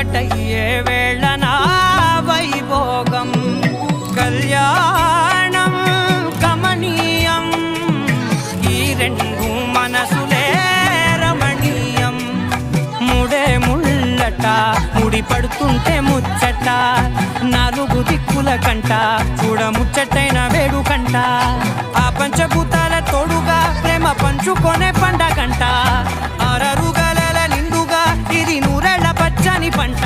ఒకటయ్యే వేళన వైభోగం కళ్యాణం కమనీయం ఈ రెండు మనసులే రమణీయం ముడే ముళ్ళట ముడి పడుతుంటే ముచ్చట నాలుగు దిక్కుల కంట చూడ ముచ్చటైన వేడుకంట ఆ పంచభూతాల తోడుగా ప్రేమ పంచుకొనే పండగంట ఆరరుగల నిండుగా ఇది నూరెళ్ళ పచ్చని పంట